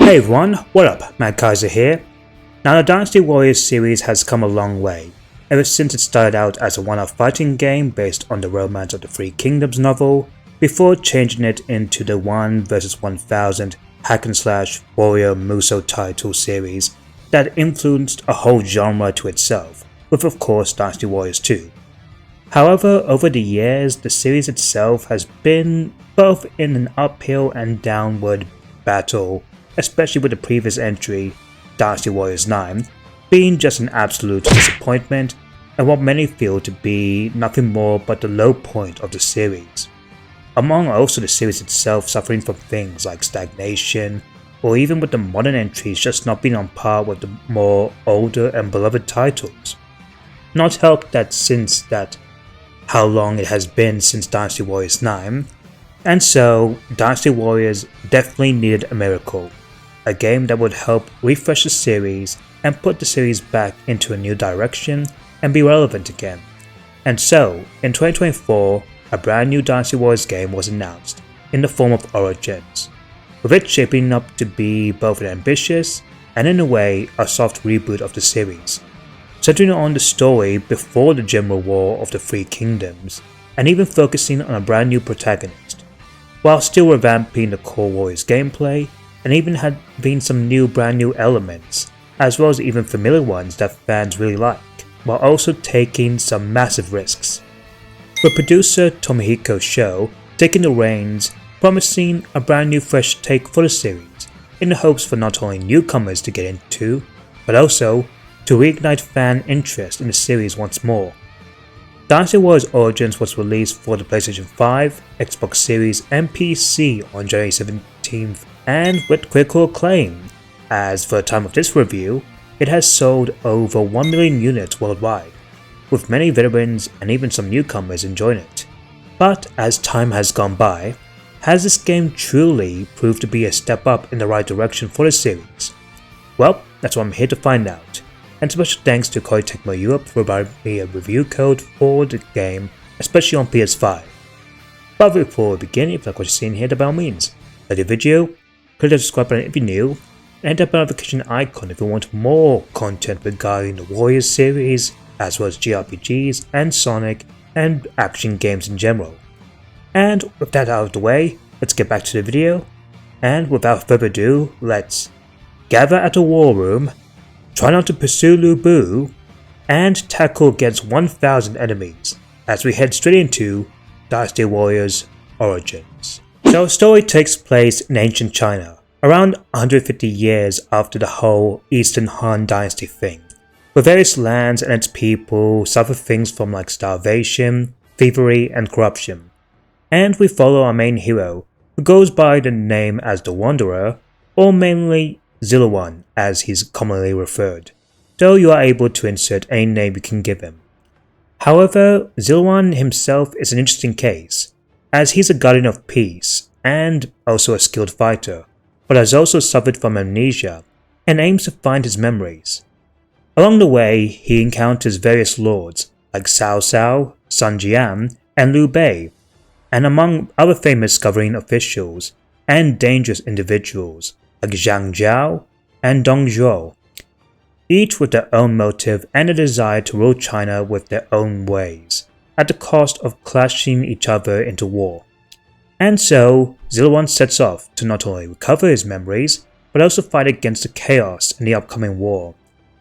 Hey everyone, what up? Matt Kaiser here. Now the Dynasty Warriors series has come a long way, ever since it started out as a one-off fighting game based on the Romance of the Three Kingdoms novel, before changing it into the 1 vs 1000 hack-and-slash warrior Muso title series that influenced a whole genre to itself, with of course Dynasty Warriors 2. However, over the years, the series itself has been both in an uphill and downward battle, especially with the previous entry, Dynasty Warriors 9, being just an absolute disappointment and what many feel to be nothing more but the low point of the series. Among also the series itself suffering from things like stagnation, or even with the modern entries just not being on par with the more older and beloved titles. Not helped that since that how long it has been since Dynasty Warriors 9, and so Dynasty Warriors definitely needed a miracle. A game that would help refresh the series and put the series back into a new direction and be relevant again. And so, in 2024, a brand new Dynasty Warriors game was announced in the form of Origins, with it shaping up to be both an ambitious and in a way a soft reboot of the series, centering on the story before the general war of the Three Kingdoms and even focusing on a brand new protagonist, while still revamping the core Warriors gameplay and even had been some brand new elements, as well as even familiar ones that fans really like, while also taking some massive risks. With producer Tomohiko Sho taking the reins, promising a brand new fresh take for the series, in the hopes for not only newcomers to get into, but also to reignite fan interest in the series once more. Dynasty Warriors Origins was released for the PlayStation 5, Xbox Series and PC on January 17th, and with critical acclaim, as for the time of this review, it has sold over 1 million units worldwide, with many veterans and even some newcomers enjoying it. But as time has gone by, has this game truly proved to be a step up in the right direction for the series? Well, that's what I'm here to find out, and special thanks to Koei Tecmo Europe for providing me a review code for the game, especially on PS5. But before we begin, if you like what you're seeing here, by all means, like the video, click the subscribe button if you're new, and hit that notification icon if you want more content regarding the Warriors series, as well as JRPGs and Sonic and action games in general. And with that out of the way, let's get back to the video, and without further ado, let's gather at the war room, try not to pursue Lu Bu, and tackle against 1000 enemies as we head straight into Dynasty Warriors Origins. So the story takes place in ancient China, around 150 years after the whole Eastern Han Dynasty thing, where various lands and its people suffer things from like starvation, thievery and corruption. And we follow our main hero, who goes by the name as the Wanderer, or mainly Ziluan as he's commonly referred, though you are able to insert any name you can give him. However, Ziluan himself is an interesting case, as he's a guardian of peace and also a skilled fighter, but has also suffered from amnesia and aims to find his memories. Along the way, he encounters various lords like Cao Cao, Sun Jian, and Liu Bei, and among other famous governing officials and dangerous individuals like Zhang Jiao and Dong Zhuo, each with their own motive and a desire to rule China with their own ways, at the cost of clashing each other into war. And so, Ziluan sets off to not only recover his memories, but also fight against the chaos in the upcoming war,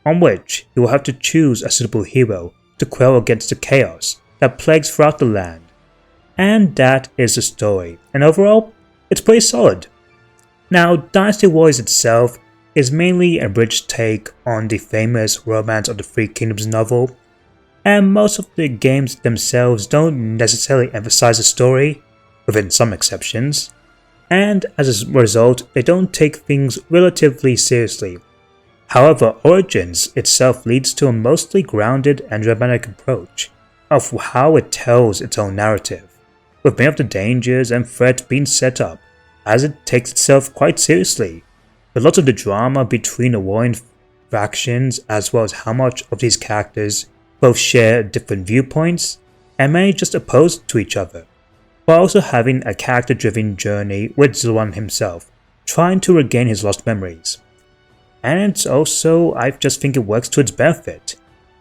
on which he will have to choose a suitable hero to quell against the chaos that plagues throughout the land. And that is the story, and overall, it's pretty solid. Now, Dynasty Warriors itself is mainly a bridge take on the famous Romance of the Three Kingdoms novel, and most of the games themselves don't necessarily emphasize the story, within some exceptions, and as a result they don't take things relatively seriously. However, Origins itself leads to a mostly grounded and dramatic approach of how it tells its own narrative, with many of the dangers and threats being set up, as it takes itself quite seriously, with lots of the drama between the warring factions, as well as how much of these characters both share different viewpoints and may just oppose to each other, while also having a character-driven journey with Ziluan himself, trying to regain his lost memories. And it's also, I just think it works to its benefit,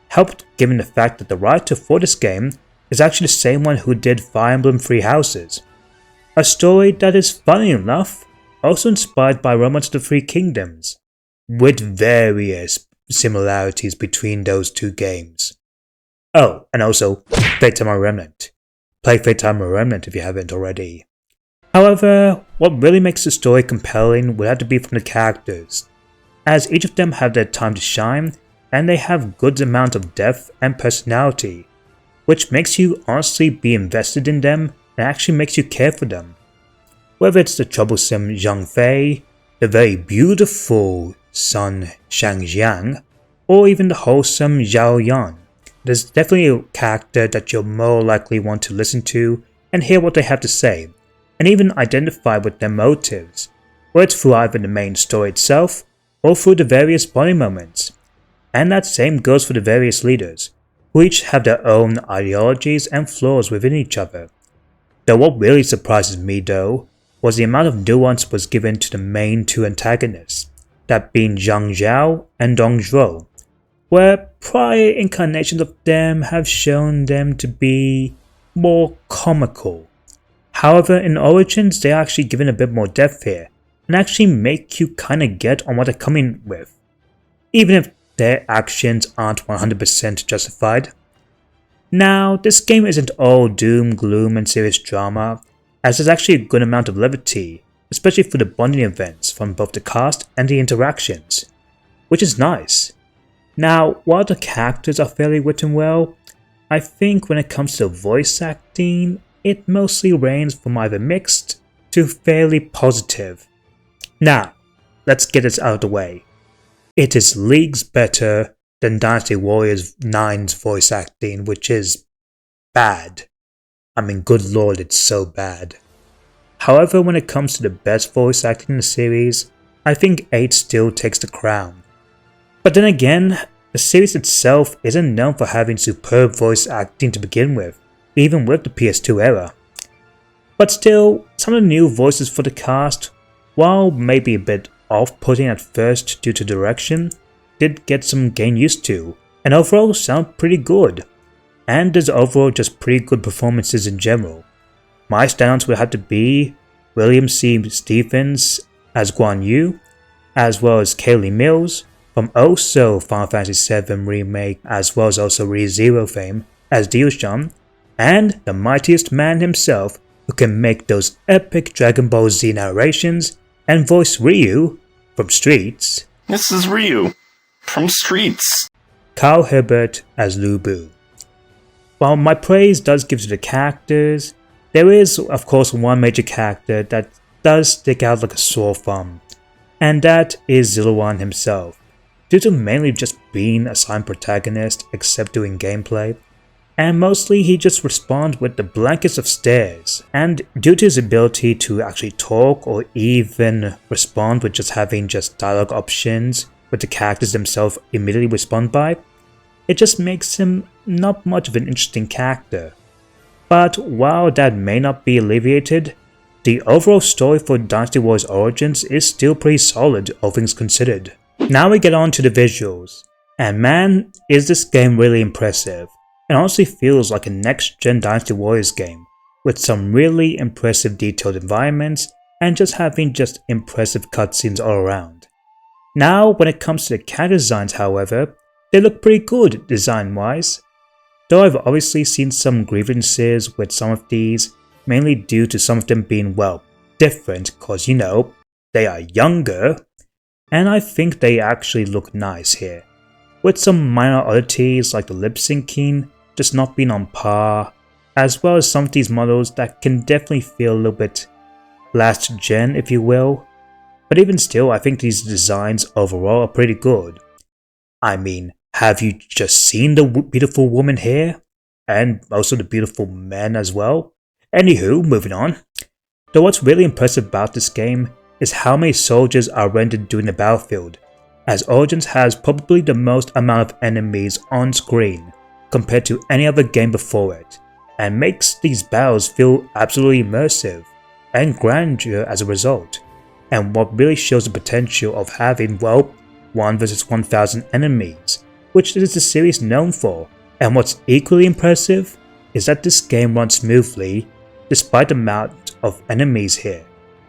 helped given the fact that the writer for this game is actually the same one who did Fire Emblem Three Houses, a story that is, funny enough, also inspired by Romance of the Three Kingdoms, with various similarities between those two games. Oh, and also Fate Time Remnant. Play Fate Time Remnant if you haven't already. However, what really makes the story compelling would have to be from the characters, as each of them have their time to shine and they have good amount of depth and personality, which makes you honestly be invested in them and actually makes you care for them. Whether it's the troublesome Zhang Fei, the very beautiful Sun Shangjiang, or even the wholesome Zhao Yan, there's definitely a character that you'll more likely want to listen to and hear what they have to say, and even identify with their motives, whether it's through either the main story itself or through the various bonding moments. And that same goes for the various leaders, who each have their own ideologies and flaws within each other. Though what really surprises me though, was the amount of nuance was given to the main two antagonists, that being Zhang Zhao and Dong Zhuo, where prior incarnations of them have shown them to be more comical. However, in Origins they are actually given a bit more depth here, and actually make you kinda get on what they're coming with, even if their actions aren't 100% justified. Now, this game isn't all doom, gloom and serious drama, as there's actually a good amount of levity, especially for the bonding events from both the cast and the interactions, which is nice. Now, while the characters are fairly written well, I think when it comes to voice acting, it mostly ranges from either mixed to fairly positive. Now, let's get this out of the way. It is leagues better than Dynasty Warriors 9's voice acting, which is bad. I mean, good lord, it's so bad. However, when it comes to the best voice acting in the series, I think 8 still takes the crown. But then again, the series itself isn't known for having superb voice acting to begin with, even with the PS2 era. But still, some of the new voices for the cast, while maybe a bit off-putting at first due to direction, did get some getting used to, and overall sound pretty good. And there's overall just pretty good performances in general. My standouts would have to be William C. Stephens as Guan Yu, as well as Kaylee Mills from also Final Fantasy VII Remake, as well as also ReZero fame as Dioshan, and the mightiest man himself who can make those epic Dragon Ball Z narrations and voice Ryu from Streets. This is Ryu from Streets. Carl Herbert as Lu Bu. While my praise does give to the characters, there is of course one major character that does stick out like a sore thumb, and that is Zilliwan himself, due to mainly just being a silent protagonist except doing gameplay, and mostly he just responds with the blankest of stares, and due to his ability to actually talk or even respond with just having just dialogue options with the characters themselves immediately respond by, it just makes him not much of an interesting character. But while that may not be alleviated, the overall story for Dynasty Warriors Origins is still pretty solid, all things considered. Now we get on to the visuals, and man, is this game really impressive. It honestly feels like a next-gen Dynasty Warriors game, with some really impressive detailed environments and just having just impressive cutscenes all around. Now when it comes to the character designs however, they look pretty good design-wise, though I've obviously seen some grievances with some of these, mainly due to some of them being, well, different cause you know, they are younger, and I think they actually look nice here, with some minor oddities like the lip syncing just not being on par, as well as some of these models that can definitely feel a little bit last gen if you will, but even still I think these designs overall are pretty good. I mean, have you just seen the beautiful woman here? And also the beautiful men as well? Anywho, moving on. Though what's really impressive about this game is how many soldiers are rendered during the battlefield, as Origins has probably the most amount of enemies on screen compared to any other game before it, and makes these battles feel absolutely immersive and grandeur as a result. and what really shows the potential of having, well, 1 vs 1000 enemies, which is the series known for. And what's equally impressive is that this game runs smoothly despite the amount of enemies here,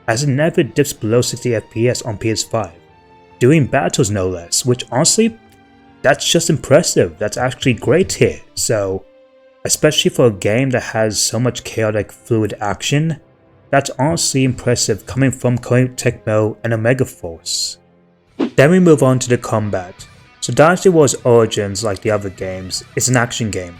as it never dips below 60 FPS on PS5, doing battles no less, which honestly, that's just impressive. That's actually great here. So, especially for a game that has so much chaotic fluid action, that's honestly impressive coming from Koei Tecmo and Omega Force. Then we move on to the combat. So Dynasty Warriors Origins, like the other games, is an action game,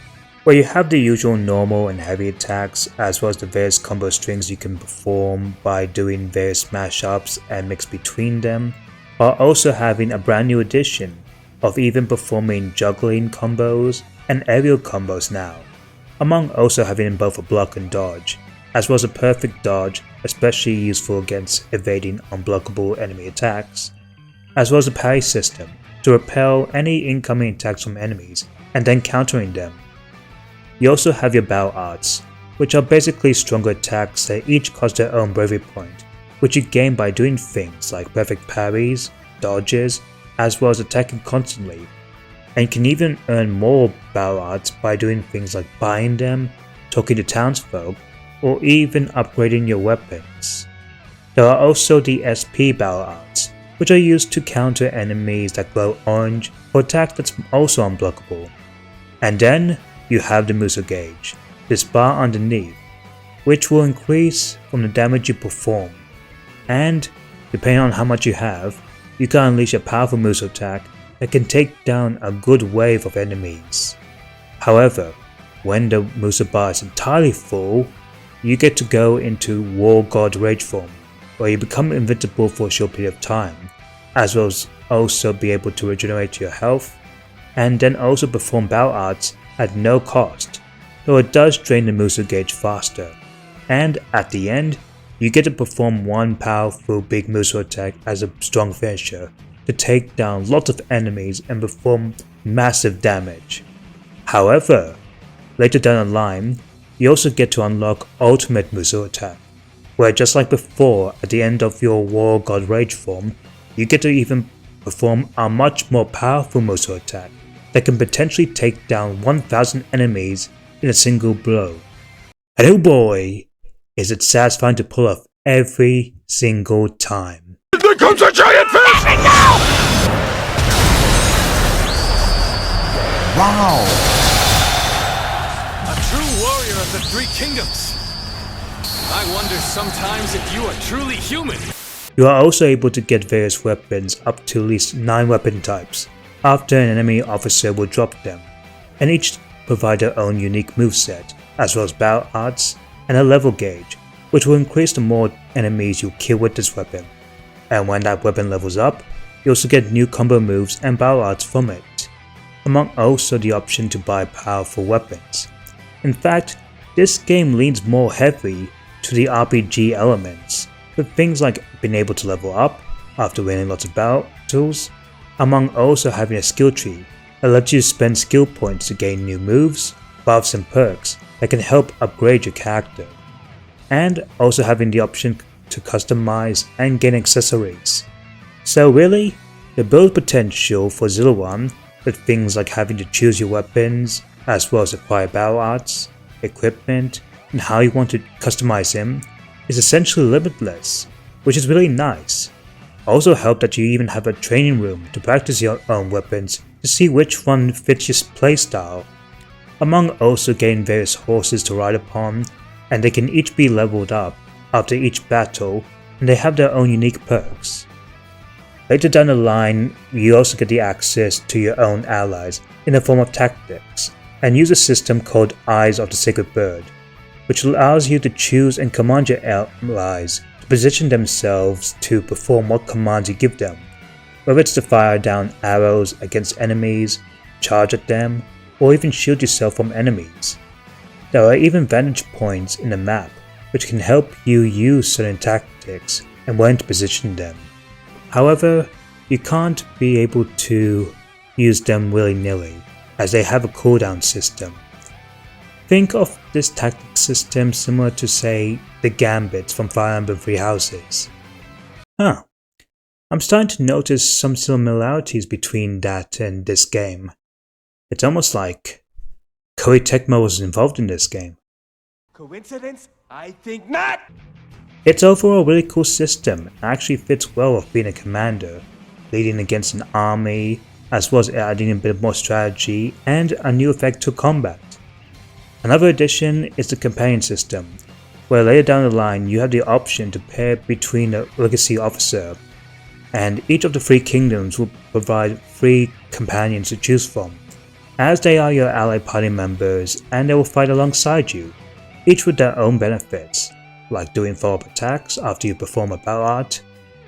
where you have the usual normal and heavy attacks, as well as the various combo strings you can perform by doing various mashups and mix between them, while also having a brand new addition of even performing juggling combos and aerial combos now, among also having both a block and dodge, as well as a perfect dodge, especially useful against evading unblockable enemy attacks, as well as a parry system to repel any incoming attacks from enemies and then countering them. You also have your battle arts, which are basically stronger attacks that each cost their own bravery point, which you gain by doing things like perfect parries, dodges, as well as attacking constantly, and you can even earn more battle arts by doing things like buying them, talking to townsfolk, or even upgrading your weapons. There are also the SP battle arts, which are used to counter enemies that glow orange or attacks that's also unblockable. And then you have the Muso gauge, this bar underneath, which will increase from the damage you perform, and depending on how much you have, you can unleash a powerful Muso attack that can take down a good wave of enemies. However, when the Muso bar is entirely full, you get to go into War God Rage form, where you become invincible for a short period of time, as well as also be able to regenerate your health, and then also perform battle arts at no cost, though it does drain the Muso gauge faster, and at the end, you get to perform one powerful big Muso attack as a strong finisher to take down lots of enemies and perform massive damage. However, later down the line, you also get to unlock Ultimate Muso attack, where just like before at the end of your War God Rage form, you get to even perform a much more powerful Muso attack that can potentially take down 1000 enemies in a single blow. And oh boy, is it satisfying to pull off every single time. There comes a giant fish! Wow! A true warrior of the Three Kingdoms. I wonder sometimes if you are truly human. You are also able to get various weapons up to at least 9 weapon types, after an enemy officer will drop them, and each provide their own unique moveset, as well as battle arts and a level gauge, which will increase the more enemies you kill with this weapon. And when that weapon levels up, you also get new combo moves and battle arts from it, among also the option to buy powerful weapons. In fact, this game leans more heavily to the RPG elements, with things like being able to level up after winning lots of battles, among also having a skill tree that lets you spend skill points to gain new moves, buffs and perks that can help upgrade your character, and also having the option to customize and gain accessories. So really, the build potential for Zero One, with things like having to choose your weapons, as well as acquire battle arts, equipment, and how you want to customize them, is essentially limitless, which is really nice. Also help that you even have a training room to practice your own weapons to see which one fits your playstyle, among also getting various horses to ride upon, and they can each be leveled up after each battle, and they have their own unique perks. Later down the line, you also get the access to your own allies in the form of tactics, and use a system called Eyes of the Sacred Bird, which allows you to choose and command your allies to position themselves to perform what commands you give them, whether it's to fire down arrows against enemies, charge at them, or even shield yourself from enemies. There are even vantage points in the map which can help you use certain tactics and when to position them. However, you can't be able to use them willy-nilly, as they have a cooldown system. Think of this tactic system similar to, say, the gambits from Fire Emblem Three Houses. Huh. I'm starting to notice some similarities between that and this game. It's almost like Koei Tecmo was involved in this game. Coincidence? I think not! It's overall a really cool system and actually fits well with being a commander, leading against an army, as well as adding a bit more strategy and a new effect to combat. Another addition is the companion system, where later down the line you have the option to pair between a legacy officer, and each of the three kingdoms will provide 3 companions to choose from, as they are your allied party members and they will fight alongside you, each with their own benefits, like doing follow-up attacks after you perform a battle art,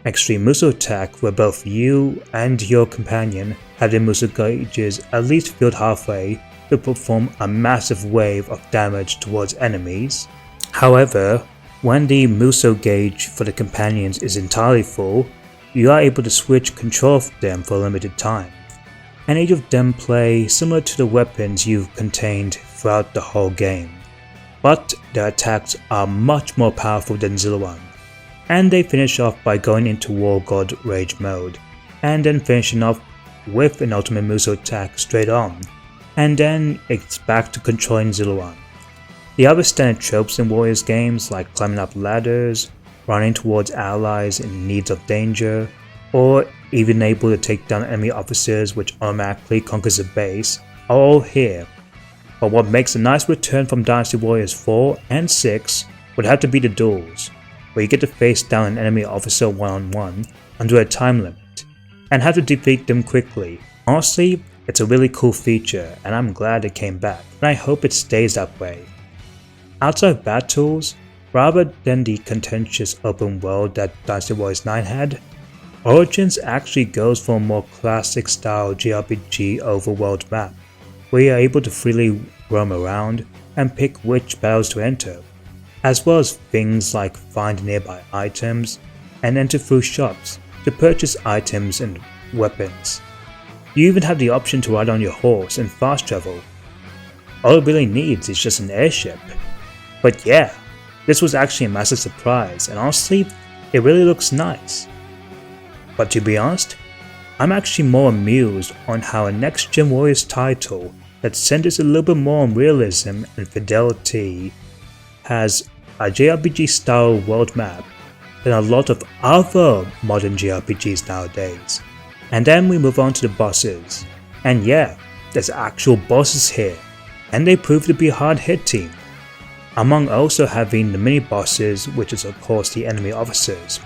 extreme Muso attack where both you and your companion have their Muso gauges at least filled halfway to perform a massive wave of damage towards enemies. However, when the Muso gauge for the companions is entirely full, you are able to switch control of them for a limited time, and each of them play similar to the weapons you've contained throughout the whole game, but their attacks are much more powerful than Zilliwan, and they finish off by going into War God Rage mode, and then finishing off with an ultimate Muso attack straight on, and then it's back to controlling Zilliwan. The other standard tropes in Warriors games like climbing up ladders, running towards allies in needs of danger, or even able to take down enemy officers which automatically conquers a base are all here, but what makes a nice return from Dynasty Warriors 4 and 6 would have to be the duels, where you get to face down an enemy officer one-on-one under a time limit, and have to defeat them quickly. Honestly, it's a really cool feature and I'm glad it came back, and I hope it stays that way. Outside of battles, rather than the contentious open world that Dynasty Warriors 9 had, Origins actually goes for a more classic style JRPG overworld map, where you are able to freely roam around and pick which battles to enter, as well as things like find nearby items and enter through shops to purchase items and weapons. You even have the option to ride on your horse and fast travel. All it really needs is just an airship. But yeah, this was actually a massive surprise, and honestly, it really looks nice. But to be honest, I'm actually more amused on how a next gen Warriors title that centers a little bit more on realism and fidelity has a JRPG style world map than a lot of other modern JRPGs nowadays. And then we move on to the bosses, and yeah, there's actual bosses here, and they prove to be hard hitting, among also having the mini bosses, which is of course the enemy officers,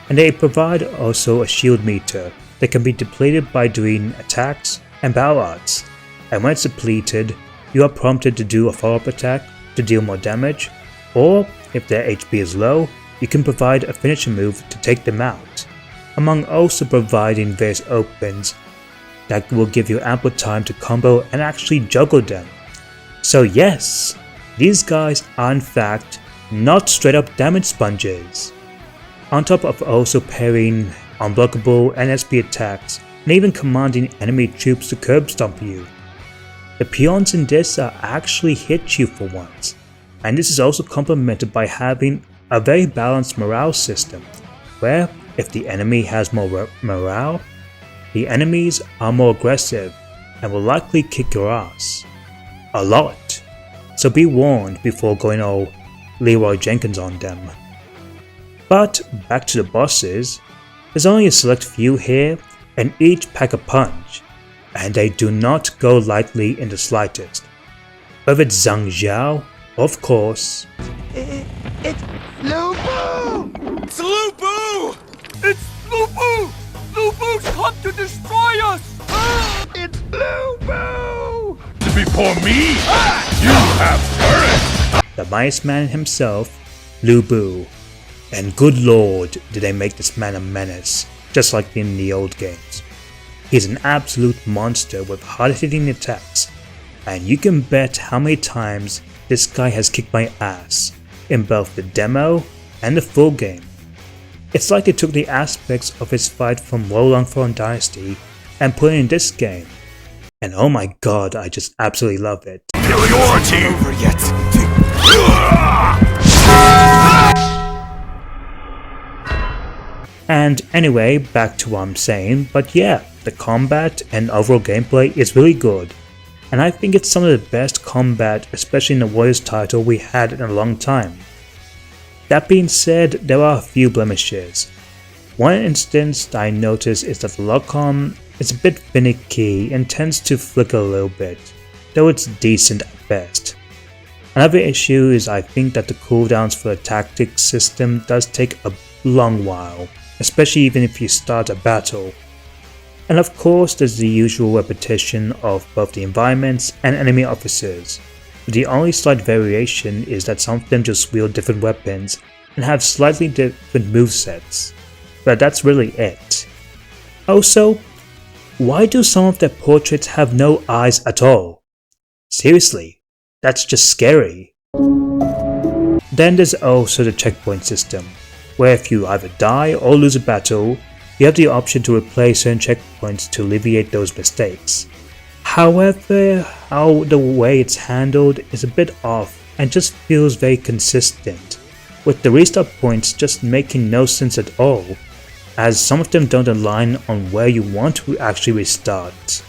and they provide also a shield meter that can be depleted by doing attacks and battle arts, and when it's depleted, you are prompted to do a follow-up attack to deal more damage, or if their HP is low, you can provide a finishing move to take them out, among also providing various opens that will give you ample time to combo and actually juggle them. So yes, these guys are in fact not straight up damage sponges. On top of also parrying unblockable NSP attacks and even commanding enemy troops to curb stomp you. The peons in this are actually hit you for once, and this is also complemented by having a very balanced morale system, where if the enemy has more morale, the enemies are more aggressive and will likely kick your ass. A lot. So be warned before going all Leroy Jenkins on them. But back to the bosses, there's only a select few here and each pack a punch, and they do not go lightly in the slightest. Whether it's Zhang Zhao, of course. It's Lubu! It's Lubu! It's Lubu! Lubu's come to destroy us! It's Lubu! Before me, you have courage! The mice man himself, Lubu. And good lord, did they make this man a menace, just like in the old games. He's an absolute monster with hard-hitting attacks, and you can bet how many times this guy has kicked my ass in both the demo and the full game. It's like they took the aspects of his fight from Wolong Fallen Dynasty and put it in this game, and oh my god, I just absolutely love it. Superiority! Over yet. And anyway, back to what I'm saying, but yeah, the combat and overall gameplay is really good, and I think it's some of the best combat, especially in the Warriors title, we had in a long time. That being said, there are a few blemishes. One instance that I noticed is that the lock-on is a bit finicky and tends to flicker a little bit, though it's decent at best. Another issue is I think that the cooldowns for the tactics system does take a long while, especially even if you start a battle. And of course there's the usual repetition of both the environments and enemy officers. The only slight variation is that some of them just wield different weapons and have slightly different movesets, but that's really it. Also, why do some of their portraits have no eyes at all? Seriously, that's just scary. Then there's also the checkpoint system, where if you either die or lose a battle, you have the option to replace certain checkpoints to alleviate those mistakes. However, how the way it's handled is a bit off and just feels very consistent, with the restart points just making no sense at all, as some of them don't align on where you want to actually restart.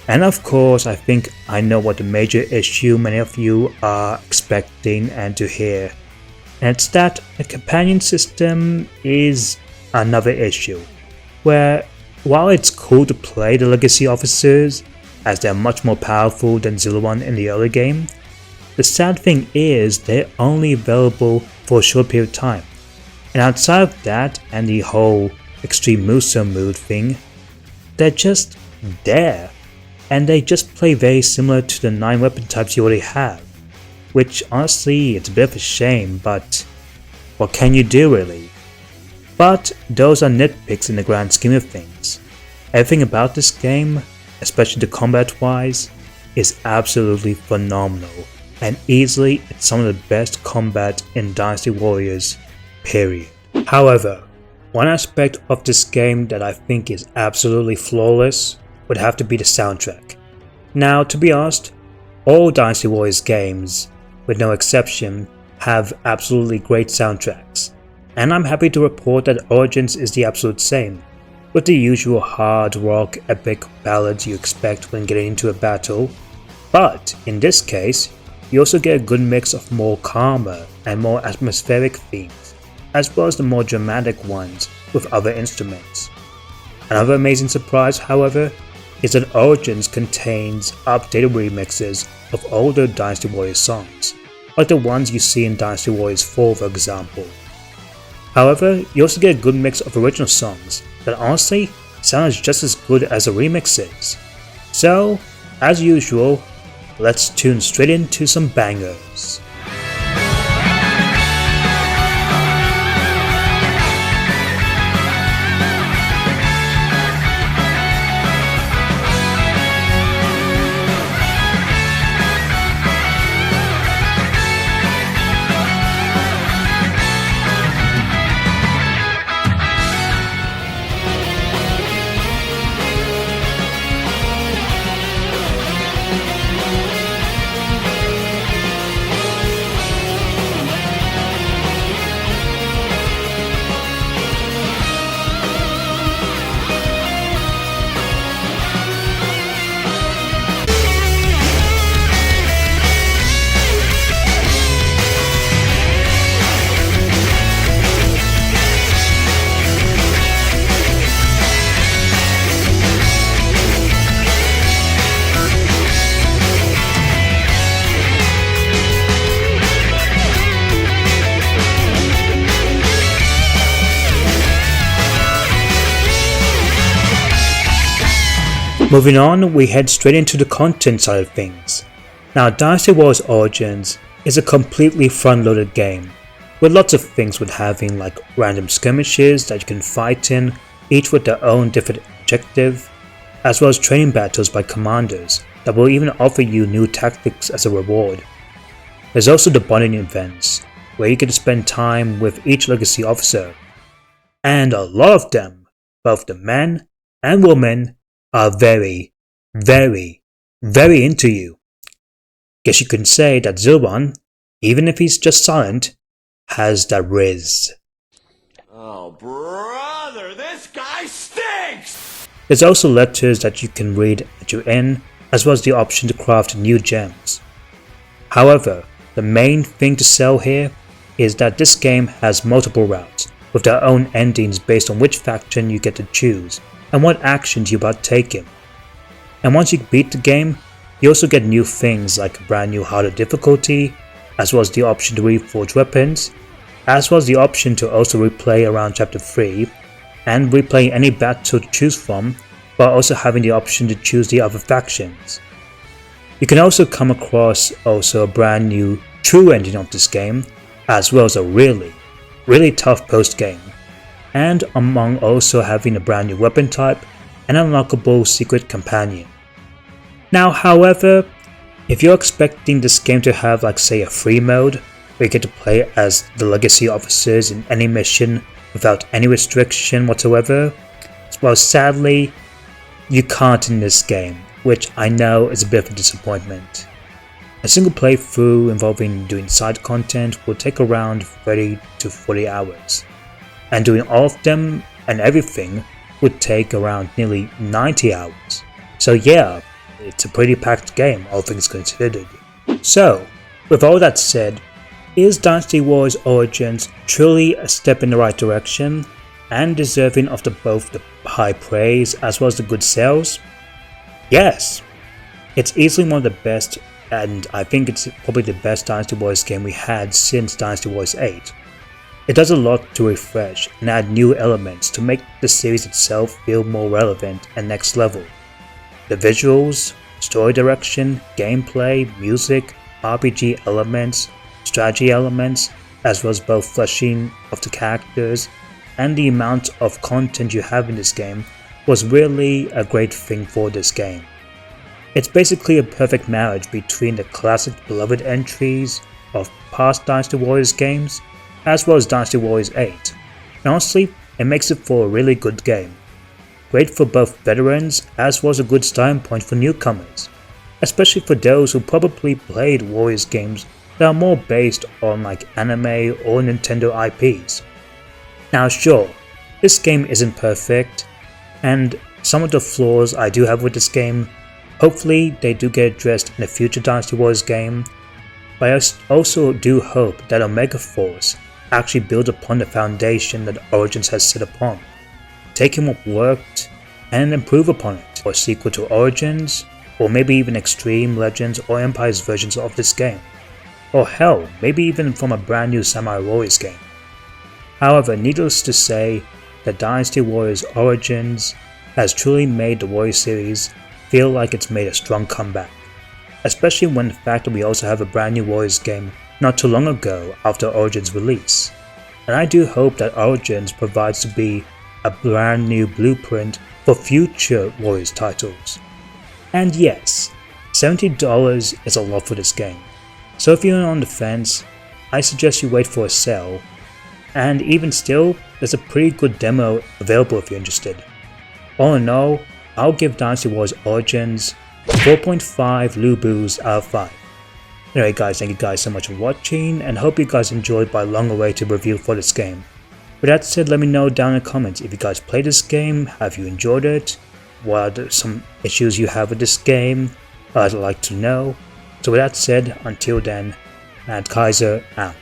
And of course, I think I know what the major issue many of you are expecting and to hear, and it's that the companion system is another issue, where while it's cool to play the legacy officers, as they're much more powerful than Zilliwan in the early game, the sad thing is they're only available for a short period of time, and outside of that and the whole extreme Muso mood thing, they're just there, and they just play very similar to the 9 weapon types you already have, which honestly it's a bit of a shame, but what can you do really? But those are nitpicks in the grand scheme of things. Everything about this game, especially the combat wise, is absolutely phenomenal, and easily it's some of the best combat in Dynasty Warriors, period. However, one aspect of this game that I think is absolutely flawless would have to be the soundtrack. Now, to be honest, all Dynasty Warriors games, with no exception, have absolutely great soundtracks, and I'm happy to report that Origins is the absolute same, with the usual hard rock epic ballads you expect when getting into a battle, but in this case, you also get a good mix of more calmer and more atmospheric themes, as well as the more dramatic ones with other instruments. Another amazing surprise, however, is that Origins contains updated remixes of older Dynasty Warriors songs, like the ones you see in Dynasty Warriors 4 for example. However, you also get a good mix of original songs that honestly sound just as good as the remixes. So, as usual, let's tune straight into some bangers. Moving on, we head straight into the content side of things. Now, Dynasty Warriors Origins is a completely front-loaded game, with lots of things with having like random skirmishes that you can fight in, each with their own different objective, as well as training battles by commanders that will even offer you new tactics as a reward. There's also the bonding events, where you get to spend time with each legacy officer, and a lot of them, both the men and women, are very, very, very into you. Guess you can say that Zilliwan, even if he's just silent, has that riz. Oh, brother, this guy stinks! There's also letters that you can read at your inn, as well as the option to craft new gems. However, the main thing to sell here is that this game has multiple routes, with their own endings based on which faction you get to choose, and what actions you about taking. And once you beat the game, you also get new things like a brand new harder difficulty, as well as the option to reforge weapons, as well as the option to also replay around chapter 3, and replay any battle to choose from, while also having the option to choose the other factions. You can also come across also a brand new true ending of this game, as well as a really tough post game, and among also having a brand new weapon type and unlockable secret companion. Now however, if you're expecting this game to have like say a free mode, where you get to play as the legacy officers in any mission without any restriction whatsoever, well sadly, you can't in this game, which I know is a bit of a disappointment. A single playthrough involving doing side content will take around 30 to 40 hours, and doing all of them and everything would take around nearly 90 hours. So yeah, it's a pretty packed game, all things considered. So, with all that said, is Dynasty Warriors Origins truly a step in the right direction, and deserving of both the high praise as well as the good sales? Yes! It's easily one of the best, and I think it's probably the best Dynasty Warriors game we had since Dynasty Warriors 8. It does a lot to refresh and add new elements to make the series itself feel more relevant and next level. The visuals, story direction, gameplay, music, RPG elements, strategy elements, as well as both fleshing of the characters and the amount of content you have in this game was really a great thing for this game. It's basically a perfect marriage between the classic beloved entries of past Dynasty Warriors games as well as Dynasty Warriors 8. And honestly, it makes it for a really good game. Great for both veterans as well as a good starting point for newcomers, especially for those who probably played Warriors games that are more based on like anime or Nintendo IPs. Now sure, this game isn't perfect, and some of the flaws I do have with this game, hopefully they do get addressed in a future Dynasty Warriors game, but I also do hope that Omega Force actually builds upon the foundation that Origins has set upon, taking what worked and improve upon it, for a sequel to Origins, or maybe even Extreme, Legends, or Empire's versions of this game, or hell, maybe even from a brand new Samurai Warriors game. However, needless to say, the Dynasty Warriors Origins has truly made the Warriors series feel like it's made a strong comeback, especially when the fact that we also have a brand new Warriors game not too long ago after Origins release. And I do hope that Origins provides to be a brand new blueprint for future Warriors titles. And yes, $70 is a lot for this game, so if you're on the fence, I suggest you wait for a sale, and even still, there's a pretty good demo available if you're interested. All in all, I'll give Dynasty Warriors Origins 4.5 Lubus out of 5. Anyway guys, thank you guys so much for watching, and hope you guys enjoyed my long-awaited review for this game. With that said, let me know down in the comments if you guys played this game, have you enjoyed it, what are some issues you have with this game, I'd like to know. So with that said, until then, Mad Kaiser out.